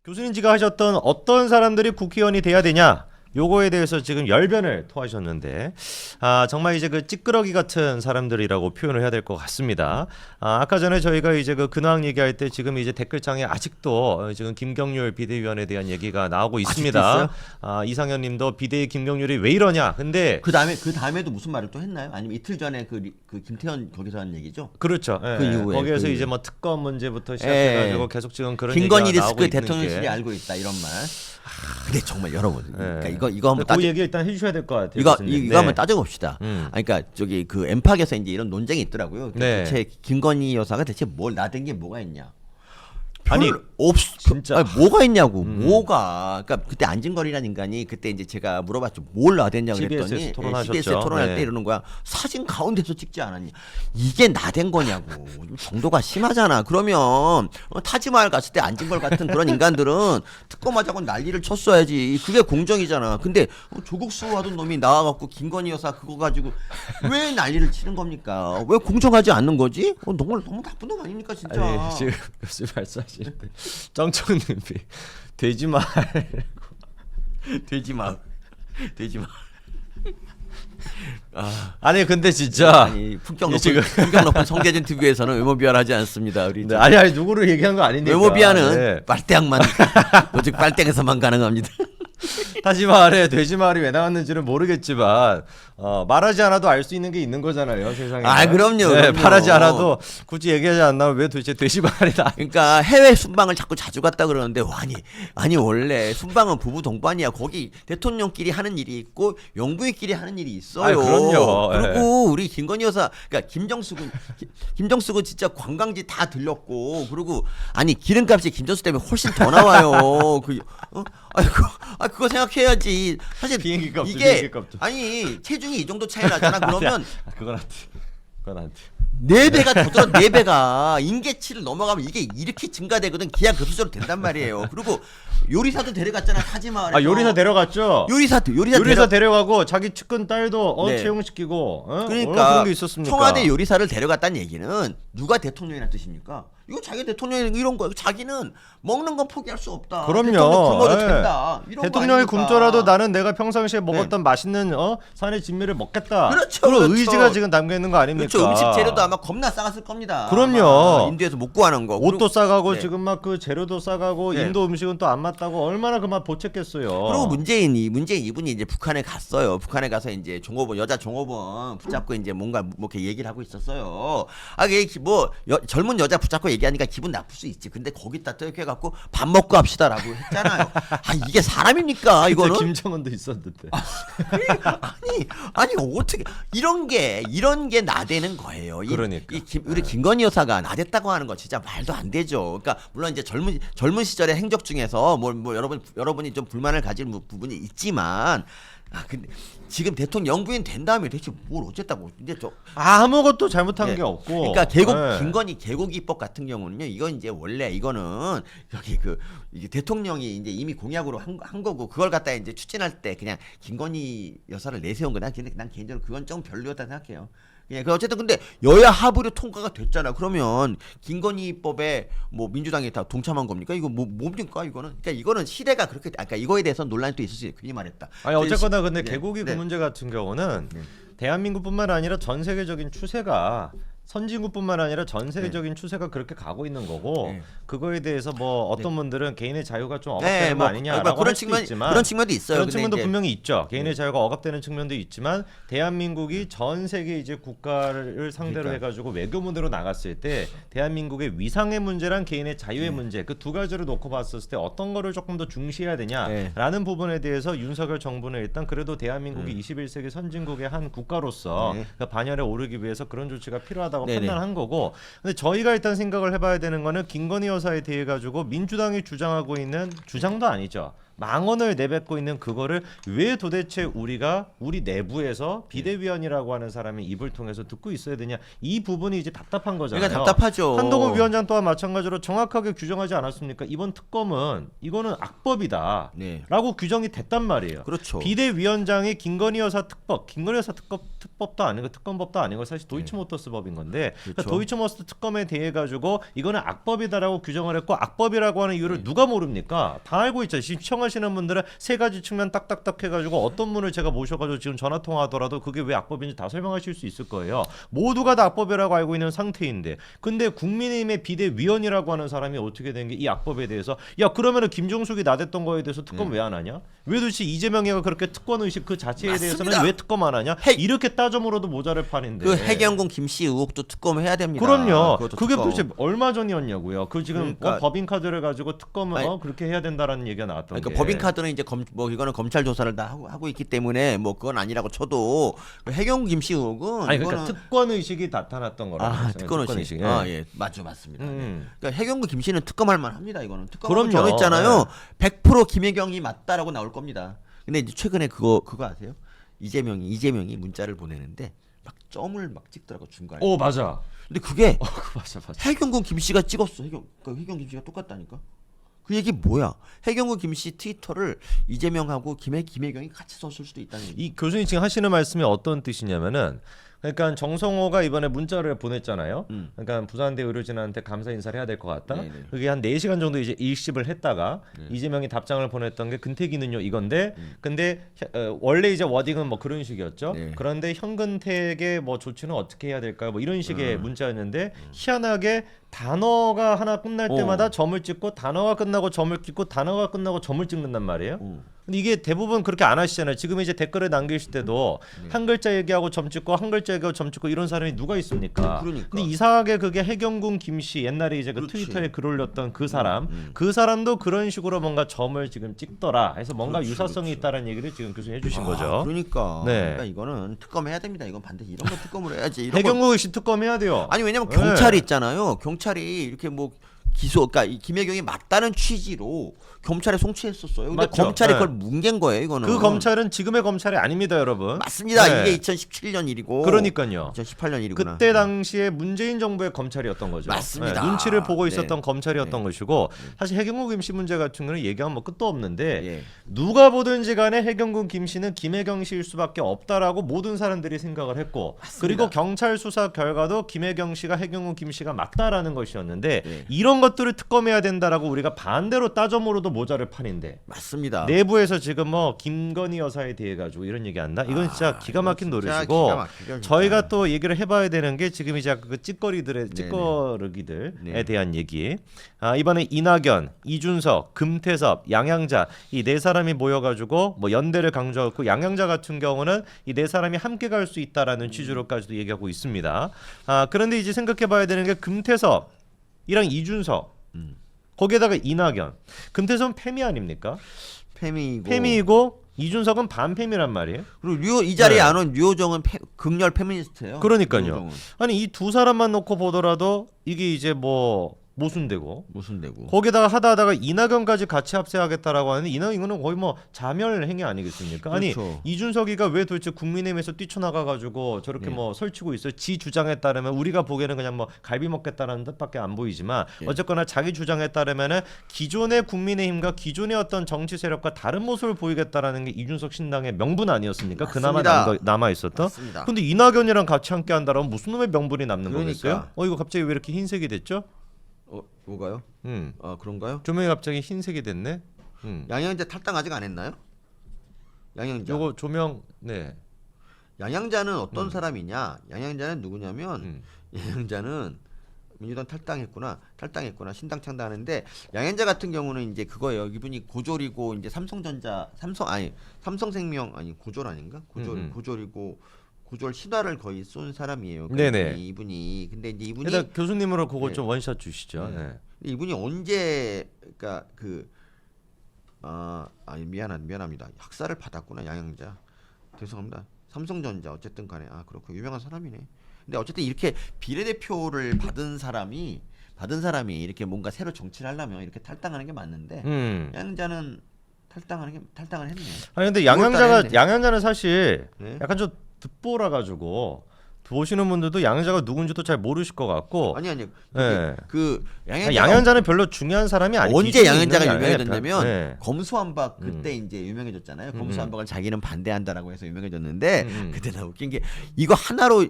교수님지가 하셨던 어떤 사람들이 국회의원이 돼야 되냐? 요거에 대해서 지금 열변을 토하셨는데 정말 이제 그 찌끄러기 같은 사람들이라고 표현을 해야 될 것 같습니다. 아까 전에 저희가 이제 그 근황 얘기할 때 지금 이제 댓글창에 아직도 지금 김경률 비대위원에 대한 얘기가 나오고 있습니다. 이상현 님도 비대위 김경률이 왜 이러냐. 근데 그 다음에도 무슨 말을 또 했나요? 아니면 이틀 전에 그 김태현 거기서 한 얘기죠? 그렇죠. 그 이후에 거기에서 이제 뭐 특검 문제부터 시작해가지고 계속 지금 그런 얘기가 김건희 나오고 리스크 있는 대통령실이 게. 알고 있다 이런 말. 근데 정말 여러분, 그러니까 이거 한번 그 얘기 일단 해주셔야 될 것 같아요. 이거 한번 따져봅시다. 그러니까 저기 그 엠팍에서 이제 이런 논쟁이 있더라고요. 네. 대체 김건희 여사가 대체 뭘 나댄 게 뭐가 있냐? 아니 진짜 아니, 뭐가 있냐고. 뭐가 그러니까 그때 안진걸이라는 인간이 그때 이제 제가 물어봤죠. 뭘 나댔냐 그랬더니 CBS에서 토론하셨죠. CBS에 토론할 네. 때 이러는 거야. 사진 가운데서 찍지 않았냐. 이게 나댄 거냐고. 정도가 심하잖아. 그러면 타지마을 갔을 때 안진걸 같은 그런 인간들은 특검하자고 난리를 쳤어야지. 그게 공정이잖아. 근데 조국 수호하던 놈이 나와갖고 김건희 여사 그거 가지고 왜 난리를 치는 겁니까? 왜 공정하지 않는 거지? 너무 나쁜 놈 아닙니까 진짜. 아니, 지금 교수님 말씀하시는데 정청님이 돼지말 돼지마. 아니 근데 진짜 아니 품격 높은 성대진 TV에서는 외모 비하하지 않습니다. 우리 네, 아니 누구를 얘기한 거 아니니까. 외모 비하는 네. 빨대양만 오직 빨대에서만 가능합니다. 타지마을에 돼지말이 왜 나왔는지는 모르겠지만 말하지 않아도 알 수 있는 게 있는 거잖아요 세상에. 아, 그럼요, 네, 그럼요. 말하지 않아도 굳이 얘기하지 않나면 왜 도대체 돼지말이 나? 그러니까 해외 순방을 자주 갔다 그러는데 아니 원래 순방은 부부 동반이야. 거기 대통령끼리 하는 일이 있고 영부인끼리 하는 일이 있어요. 아니, 그럼요. 그리고 우리 김건희 여사, 그러니까 김정숙은 진짜 관광지 다 들렸고, 그리고 아니 기름값이 김정숙 때문에 훨씬 더 나와요. 그거 생각해야지. 사실 비행기 값도, 이게 비행기 값도. 아니 체중이 이 정도 차이 나잖아. 그러면 그건 안 돼. 4배가 더 들어. 4배가 인계치를 넘어가면 이게 이렇게 증가되거든. 기하급수적으로 된단 말이에요. 그리고 요리사도 데려갔잖아 타지마을에. 요리사 데려갔죠. 요리사 데려가고 자기 측근 딸도 네. 채용시키고. 그러니까 그런 게 있었습니까? 청와대 요리사를 데려갔다는 얘기는 누가 대통령이란 뜻입니까? 이거 자기 대통령이 이런 거예요. 자기는 먹는 건 포기할 수 없다. 그럼요. 대통령 굶어도 예. 된다. 이런 대통령이 거 아닙니까? 굶더라도 나는 내가 평상시에 먹었던 맛있는 산의 진미를 먹겠다. 그렇죠, 그런 그렇죠. 의지가 지금 담겨 있는 거 아닙니까? 그렇죠. 음식 재료도 아마 겁나 싸갔을 겁니다. 그럼요. 아마 인도에서 못 구하는 거. 옷도 그리고- 싸가고 네. 지금 막 그 재료도 싸가고 네. 인도 음식은 또 안 맞다고 얼마나 그 맛 보챘겠어요. 그리고 문재인 이분이 이제 북한에 갔어요. 북한에 가서 이제 여자 종업원 붙잡고 이제 뭔가 뭐 이렇게 얘기를 하고 있었어요. 이게 뭐 젊은 여자 붙잡고 얘기하니까 기분 나쁠 수 있지. 근데 거기다 또 이렇게 해갖고 밥 먹고 합시다라고 했잖아요. 이게 사람입니까 이거는? 김정은도 있었는데. 아니 어떻게 이런 게 나대는 거예요. 그러니까. 우리 김건희 여사가 나댔다고 하는 거 진짜 말도 안 되죠. 그러니까 물론 이제 젊은 시절의 행적 중에서 뭐 여러분이 좀 불만을 가질 부분이 있지만 근데 지금 대통령 영부인 된 다음에 대체 뭘 어쨌다고 이제 아무것도 잘못한 네. 게 없고. 그러니까 네. 김건희 개국 입법 같은 경우는요. 이건 이제 원래 이거는 여기 이게 대통령이 이제 이미 공약으로 한 거고 그걸 갖다 이제 추진할 때 그냥 김건희 여사를 내세운 거나 근데 난 개인적으로 그건 좀 별로였다 생각해요. 예, 어쨌든 근데 여야 합의로 통과가 됐잖아. 그러면 김건희 입법에 뭐 민주당이 다 동참한 겁니까? 이거 뭡니까 이거는? 그러니까 이거는 시대가 그렇게 그러니까 이거에 대해서 논란이 또 있을 수 있어요. 괜히 말했다. 아니 어쨌거나 근데 네. 개국이 네. 그 문제 같은 경우는 대한민국뿐만 아니라 전 세계적인 추세가 선진국뿐만 아니라 전 세계적인 추세가 그렇게 가고 있는 거고 네. 그거에 대해서 뭐 어떤 분들은 개인의 자유가 좀 네, 억압되는 거 아니냐라고 할 수도 있지만 그런 측면도 있어요. 그런 근데 측면도 이제 분명히 있죠. 개인의 자유가 억압되는 측면도 있지만 대한민국이 전 세계 이제 국가를 상대로 그러니까. 해가지고 외교문으로 나갔을 때 대한민국의 위상의 문제랑 개인의 자유의 문제 그 두 가지를 놓고 봤을 때 어떤 거를 조금 더 중시해야 되냐라는 부분에 대해서 윤석열 정부는 일단 그래도 대한민국이 21세기 선진국의 한 국가로서 그 반열에 오르기 위해서 그런 조치가 필요하다고 네네. 판단한 거고. 근데 저희가 일단 생각을 해봐야 되는 거는 김건희 여사에 대해 가지고 민주당이 주장하고 있는 주장도 아니죠. 망언을 내뱉고 있는 그거를 왜 도대체 우리가 우리 내부에서 비대위원이라고 하는 사람이 입을 통해서 듣고 있어야 되냐, 이 부분이 이제 답답한 거잖아요. 그러니까 답답하죠. 한동훈 위원장 또한 마찬가지로 정확하게 규정하지 않았습니까? 이번 특검은 이거는 악법이다 네. 라고 규정이 됐단 말이에요. 그렇죠. 비대위원장이 김건희 여사 특법, 김건희 여사 특법도 아니고 특검법도 아니고 사실 도이치모터스 법인 건데, 그러니까 그렇죠. 도이치모터스 특검에 대해 가지고 이거는 악법이다라고 규정을 했고, 악법이라고 하는 이유를 누가 모릅니까? 다 알고 있죠. 지금 시청하시는 분들은 세 가지 측면 딱딱딱 해가지고 어떤 분을 제가 모셔가지고 지금 전화 통화하더라도 그게 왜 악법인지 다 설명하실 수 있을 거예요. 모두가 다 악법이라고 알고 있는 상태인데, 근데 국민의힘의 비대위원이라고 하는 사람이 어떻게 된 게 이 악법에 대해서, 야 그러면은 김종숙이 나댔던 거에 대해서 특검 왜 안 하냐? 왜 도대체 이재명이가 그렇게 특권 의식 그 자체에 맞습니다. 대해서는 왜 특검 안 하냐? 이렇게 따져 물어도 모자랄 판인데. 그 해경군 김씨 의혹도 특검해야 됩니다. 그럼요. 그것도 그게 특검. 도대체 얼마 전이었냐고요. 그 지금 그러니까- 법인 카드를 가지고 특검을 아니, 그렇게 해야 된다라는 얘기가 나왔던 그러니까 게. 법인 카드는 이제 뭐 이거는 검찰 조사를 다 하고 있기 때문에 뭐 그건 아니라고 쳐도 그 해경군 김씨 의혹은 아니 그러니까 이거는 특권 의식이 나타났던 거라. 특권 의식. 예. 예, 맞습니다. 음. 그러니까 해경군 김씨는 특검할 만합니다. 이거는 그럼요. 특검은 저는 있잖아요. 100% 김혜경이 맞다라고 나올 겁니다. 근데 이제 최근에 그거 아세요? 이재명이 문자를 보내는데 막 점을 막 찍더라고 중간에. 오 맞아. 근데 그게 맞아. 해경군 김씨가 찍었어. 해경 김씨가 똑같다니까. 그 얘기 뭐야? 해경군 김씨 트위터를 이재명하고 김혜경이 같이 썼을 수도 있다는 얘기. 이 교수님 지금 하시는 말씀이 어떤 뜻이냐면은, 그러니까 정성호가 이번에 문자를 보냈잖아요. 그러니까 부산대 의료진한테 감사 인사를 해야 될 것 같다. 네네. 그게 한 4시간 정도 이제 일십을 했다가 이재명이 답장을 보냈던 게 근태기는요 이건데, 근데 원래 이제 워딩은 뭐 그런 식이었죠. 네. 그런데 현근택의 뭐 조치는 어떻게 해야 될까요? 뭐 이런 식의 문자였는데, 희한하게 단어가 하나 끝날 때마다 점을 찍고, 단어가 끝나고 점을 찍고, 단어가 끝나고 점을 찍는단 말이에요. 근데 이게 대부분 그렇게 안 하시잖아요. 지금 이제 댓글을 남기실 때도 한 글자 얘기하고 점 찍고, 한 글자 얘기하고 점 찍고, 이런 사람이 누가 있습니까? 그러니까. 근데 이상하게 그게 해경군 김씨, 옛날에 이제 그 그렇지. 트위터에 글 올렸던 그 사람, 그 사람도 그런 식으로 뭔가 점을 지금 찍더라 해서 뭔가 그렇지, 유사성이 그렇지. 있다는 얘기를 지금 교수님 해주신 거죠. 그러니까. 네. 그러니까 이거는 특검해야 됩니다. 이건 반드시 이런 거 특검을 해야지. 이런 거. 해경군 씨 특검해야 돼요. 아니 왜냐면 네. 경찰이 있잖아요. 경찰이 이렇게 뭐 그러니까 이 김혜경이 맞다는 취지로 검찰에 송치했었어요. 근데 맞죠. 검찰이 네. 그걸 뭉갠 거예요. 이거는. 그 검찰은 지금의 검찰이 아닙니다, 여러분. 맞습니다. 네. 이게 2017년 일이고. 그러니까요. 2018년 일이구나. 그때 당시에 문재인 정부의 검찰이었던 거죠. 맞습니다. 네, 눈치를 보고 네. 있었던 검찰이었던 것이고, 사실 해경군 김씨 문제 같은 경우는 얘기하면 뭐 끝도 없는데, 예. 누가 보든지 간에 해경군 김씨는 김혜경 씨일 수밖에 없다라고 모든 사람들이 생각을 했고, 그리고 경찰 수사 결과도 김혜경 씨가 해경군 김씨가 맞다라는 것이었는데, 예. 이런 것들을 특검해야 된다라고 우리가 반대로 따져 물어도 모자랄 판인데, 맞습니다. 내부에서 지금 뭐 김건희 여사에 대해 가지고 이런 얘기 한다? 이건 진짜 기가 막힌 이거 진짜 노릇이고, 기가 막히죠, 진짜. 저희가 또 얘기를 해봐야 되는 게 지금 이제 그 찌꺼르기들에 네. 대한 얘기. 이번에 이낙연, 이준석, 금태섭, 양양자 이 네 사람이 모여가지고 뭐 연대를 강조하고, 양양자 같은 경우는 이 네 사람이 함께 갈 수 있다라는 취지로까지도 얘기하고 있습니다. 그런데 이제 생각해봐야 되는 게 금태섭이랑 이준석, 거기에다가 이낙연, 금태섭은 페미 아닙니까? 페미이고. 페미이고 이준석은 반페미란 말이에요. 그리고 이 자리에 네. 안 온 류호정은 극렬 페미니스트예요. 그러니까요. 류호정은. 아니 이 두 사람만 놓고 보더라도 이게 이제 뭐 모순되고, 무슨 되고. 거기다가 하다가 이낙연까지 같이 합세하겠다라고 하는데, 이거는 거의 뭐 자멸 행위 아니겠습니까? 아니 그렇죠. 이준석이가 왜 도대체 국민의힘에서 뛰쳐나가가지고 저렇게 네. 뭐 설치고 있어요? 지 주장에 따르면 우리가 보기에는 그냥 뭐 갈비 먹겠다라는 뜻밖에 안 보이지만, 예. 어쨌거나 자기 주장에 따르면은 기존의 국민의힘과 기존의 어떤 정치 세력과 다른 모습을 보이겠다라는 게 이준석 신당의 명분 아니었습니까? 그나마 맞습니다. 남아 있었던. 맞습니다. 근데 이낙연이랑 같이 함께 한다라면 무슨 놈의 명분이 남는 그러니까. 거겠어요? 이거 갑자기 왜 이렇게 흰색이 됐죠? 뭐가요? 그런가요? 조명이 갑자기 흰색이 됐네. 양양자 탈당 아직 안 했나요? 양양자. 요거 조명 네. 양양자는 어떤 사람이냐? 양양자는 누구냐면 음. 양양자는 민주당 탈당했구나 신당 창당하는데, 양양자 같은 경우는 이제 그거예요. 이분이 고졸이고 이제 삼성생명 고졸 아닌가? 고졸이고 고졸 신화를 거의 쏜 사람이에요. 네네. 이분이 근데 이제 이분이 일단 교수님으로 그거 네. 좀 원샷 주시죠. 네. 근데 이분이 언제 그러니까 미안합니다. 학사를 받았구나 양양자. 죄송합니다. 삼성전자 어쨌든 간에 그렇고 유명한 사람이네. 근데 어쨌든 이렇게 비례대표를 받은 사람이 이렇게 뭔가 새로 정치를 하려면 이렇게 탈당하는 게 맞는데, 양양자는 탈당을 했네. 아니 근데 6월 달에 했네. 양현자는 사실 네. 약간 좀 듣보라 가지고 보시는 분들도 양현자가 누군지도 잘 모르실 것 같고. 아니 네. 그 양현자는 별로 중요한 사람이 아니고 언제 양현자가 유명해졌냐면 네. 검수완박 그때 이제 유명해졌잖아요. 검수완박을 자기는 반대한다라고 해서 유명해졌는데 그때 나 웃긴 게 이거 하나로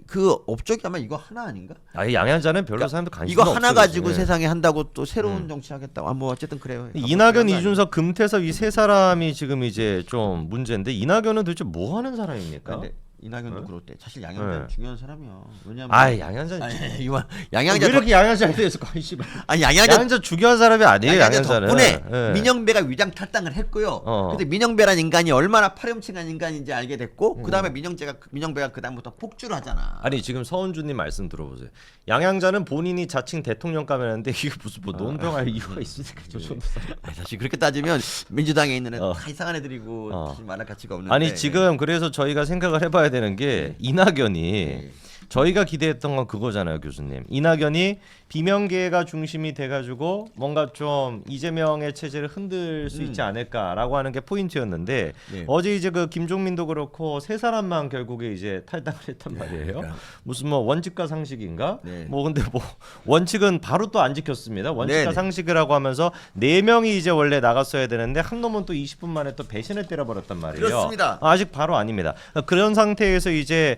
그 업적이 아마 이거 하나 아닌가? 아니 양현자는 별로 사람도 관심이 이거 없어요. 하나 가지고 네. 세상에 한다고 또 새로운 정치하겠다고. 뭐 어쨌든 그래요. 이낙연, 이준석, 금태섭 이 세 사람이 지금 이제 좀 문제인데 이낙연은 도대체 뭐 하는 사람입니까? 근데 이낙연도 그럴 때 사실 양현자는 네. 중요한 사람이야. 왜냐면 양현자 이wan 왜 양현자 이렇게 양현자에 대해서 관심이 아니 양현자 양현자 중요한 사람이 아니에요. 양현자는 덕분에 예. 민영배가 위장 탈당을 했고요. 근데 민영배란 인간이 얼마나 파렴치한 인간인지 알게 됐고 그다음에 민영배가 그다음부터 폭주를 하잖아. 아니 지금 서은주님 말씀 들어보세요. 양양자는 본인이 자칭 대통령감 했는데 이게 무슨 뭐 논평할 이유가 있으니까 저 정도 사람. 아니, 사실 그렇게 따지면 민주당에 있는 애들 다 이상한 애들이고 사실 말할 가치가 없는데. 아니 지금 그래서 저희가 생각을 해봐야 되는 게 이낙연이 저희가 기대했던 건 그거잖아요, 교수님. 이낙연이 비명계가 중심이 돼가지고 뭔가 좀 이재명의 체제를 흔들 수 있지 않을까라고 하는 게 포인트였는데 네. 어제 이제 그 김종민도 그렇고 세 사람만 결국에 이제 탈당을 했단 말이에요. 그러니까. 무슨 뭐 원칙과 상식인가? 네. 뭐 근데 뭐 원칙은 바로 또 안 지켰습니다. 원칙과 네네. 상식이라고 하면서 네 명이 이제 원래 나갔어야 되는데 한 놈은 또 20분 만에 또 배신을 때려버렸단 말이에요. 그렇습니다. 아직 바로 아닙니다. 그런 상태에서 이제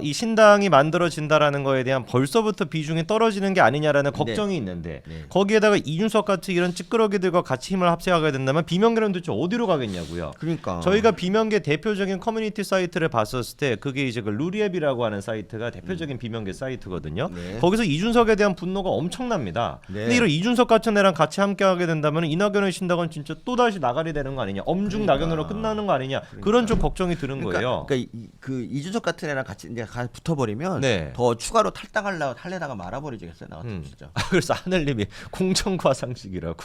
이 신당이 만들어진다라는 거에 대한 벌써부터 비중이 떨어지는 게 아니냐라는 걱정이 있는데 네. 거기에다가 이준석 같은 이런 찌끄러기들과 같이 힘을 합세하게 된다면 비명계는 도대체 어디로 가겠냐고요. 그러니까 저희가 비명계 대표적인 커뮤니티 사이트를 봤었을 때 그게 이제 그 루리앱이라고 하는 사이트가 대표적인 비명계 사이트거든요. 네. 거기서 이준석에 대한 분노가 엄청납니다. 네. 근데 이런 이준석 같은 애랑 같이 함께하게 된다면 이낙연의 신당은 진짜 또 다시 나가리 되는 거 아니냐, 엄중 낙연으로 끝나는 거 아니냐, 그런 좀 걱정이 드는 거예요. 그러니까 그 이준석 같은 애랑 같이 이제 붙어버리면 네. 더 추가로 탈레다가 말아버리겠어요. 나 같으면 진짜. 그래서 하늘님이 공천과 상식이라고.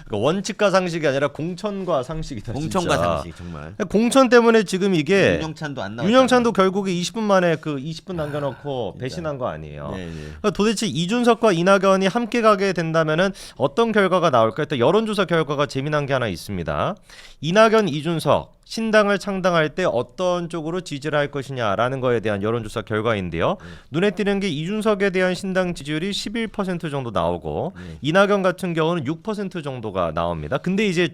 그러니까 원칙과 상식이 아니라 공천과 상식이다. 공천과 진짜. 상식 정말. 공천 때문에 지금 이게 윤영찬도 안 나왔. 윤영찬도 결국에 20분 만에 그 20분 남겨놓고 배신한 거 아니에요. 네, 네. 그러니까 도대체 이준석과 이낙연이 함께 가게 된다면은 어떤 결과가 나올까? 일단 여론조사 결과가 재미난 게 하나 있습니다. 이낙연, 이준석 신당을 창당할 때 어떤 쪽으로 지지를 할 것이냐라는 거에 대한 여론조사 결과인데요. 눈에 띄는 게 이준석에 대한 신당 지지율이 11% 정도 나오고 이낙연 같은 경우는 6% 정도가 나옵니다. 근데 이제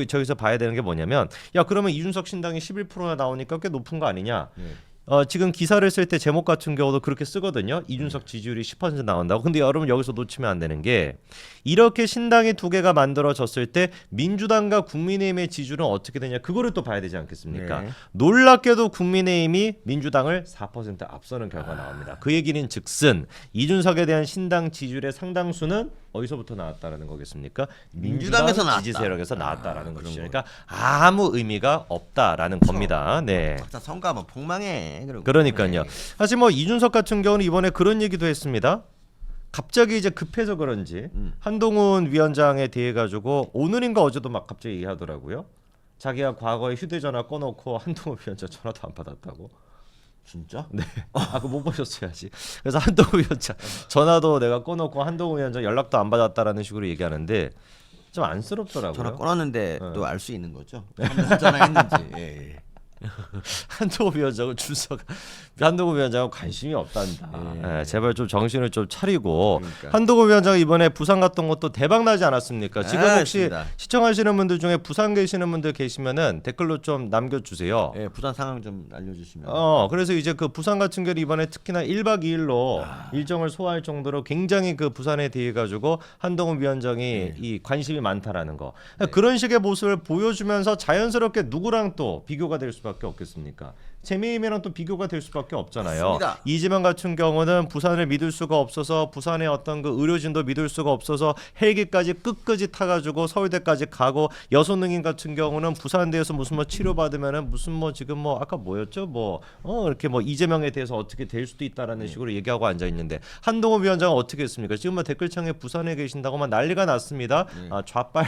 저기서 봐야 되는 게 뭐냐면 야 그러면 이준석 신당이 11%나 나오니까 꽤 높은 거 아니냐? 지금 기사를 쓸 때 제목 같은 경우도 그렇게 쓰거든요. 이준석 지지율이 10% 나온다고. 근데 여러분 여기서 놓치면 안 되는 게 이렇게 신당이 두 개가 만들어졌을 때 민주당과 국민의힘의 지지율은 어떻게 되냐 그거를 또 봐야 되지 않겠습니까? 네. 놀랍게도 국민의힘이 민주당을 4% 앞서는 결과 나옵니다. 그 얘기는 즉슨 이준석에 대한 신당 지지율의 상당수는 어디서부터 나왔다라는 거겠습니까? 민주당에서 나왔다. 지지 세력에서 나왔다라는 것이죠. 그러니까 아무 의미가 없다라는 겁니다. 네. 박사 선거하면 폭망해. 그러니까요. 네. 사실 뭐 이준석 같은 경우는 이번에 그런 얘기도 했습니다. 갑자기 이제 급해서 그런지 한동훈 위원장에 대해 가지고 오늘인가 어제도 막 갑자기 얘기하더라고요. 자기가 과거에 휴대전화 꺼놓고 한동훈 위원장 전화도 안 받았다고. 진짜? 네. 그거 못 보셨어야지. 그래서 한동훈 위원장 전화도 내가 꺼놓고 한동훈 위원장 연락도 안 받았다라는 식으로 얘기하는데 좀 안쓰럽더라고요. 전화 끊었는데도 알 수 있는 거죠. 한번 전화했는지. 예. 한동훈 위원장은 한동훈 위원장은 관심이 없단다. 예, 제발 좀 정신을 좀 차리고. 그러니까. 한동훈 위원장 이번에 부산 갔던 것도 대박 나지 않았습니까? 지금 혹시 맞습니다. 시청하시는 분들 중에 부산 계시는 분들 계시면은 댓글로 좀 남겨주세요. 예, 부산 상황 좀 알려주시면. 그래서 이제 그 부산 같은 경우 이번에 특히나 1박 2일로 일정을 소화할 정도로 굉장히 그 부산에 대해 가지고 한동훈 위원장이 이 관심이 많다라는 거. 그런 식의 모습을 보여주면서 자연스럽게 누구랑 또 비교가 될 수밖에 없겠습니까? 재미임이랑 또 비교가 될 수밖에 없잖아요. 맞습니다. 이재명 같은 경우는 부산을 믿을 수가 없어서 부산의 어떤 그 의료진도 믿을 수가 없어서 헬기까지 끝까지 타가지고 서울대까지 가고 여손능인 같은 경우는 부산대에서 무슨 뭐 치료받으면은 무슨 뭐 지금 뭐 아까 뭐였죠? 이렇게 뭐 이재명에 대해서 어떻게 될 수도 있다라는 식으로 얘기하고 앉아 있는데 한동훈 위원장은 어떻게 했습니까? 지금 뭐 댓글창에 부산에 계신다고만 난리가 났습니다. 좌빨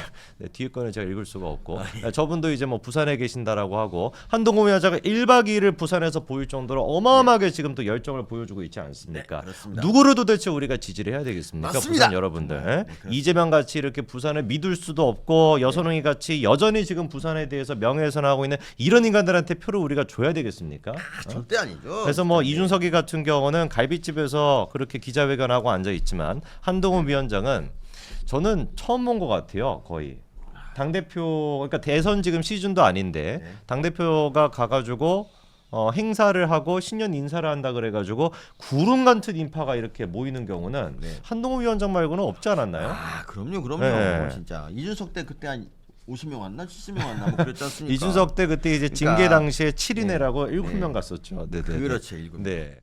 뒤에 거는 제가 읽을 수가 없고 저분도 이제 뭐 부산에 계신다라고 하고 한동훈 위원장은 1박 2일 인기를 부산에서 보일 정도로 어마어마하게 지금 또 열정을 보여주고 있지 않습니까? 네, 그렇습니다. 누구를 도대체 우리가 지지를 해야 되겠습니까? 맞습니다. 부산 여러분들. 그렇습니다. 이재명 같이 이렇게 부산을 믿을 수도 없고 여선웅이 같이 여전히 지금 부산에 대해서 명예훼손하고 있는 이런 인간들한테 표를 우리가 줘야 되겠습니까? 절대 아니죠. 그래서 뭐 이준석이 같은 경우는 갈비집에서 그렇게 기자회견하고 앉아 있지만 한동훈 위원장은 저는 처음 본 것 같아요. 거의 당대표 그러니까 대선 지금 시즌도 아닌데 네. 당대표가 가가지고 행사를 하고 신년 인사를 한다 그래가지고 구름 같은 인파가 이렇게 모이는 경우는 네. 한동훈 위원장 말고는 없지 않았나요? 아, 그럼요. 네. 진짜 이준석 때 그때 한 50명 왔나 70명 왔나 뭐 그랬지 않습니까? 이준석 때 그때 이제 징계 그러니까, 당시에 7인회라고 7명 갔었죠. 네네. 그렇죠. 일곱 명. 네.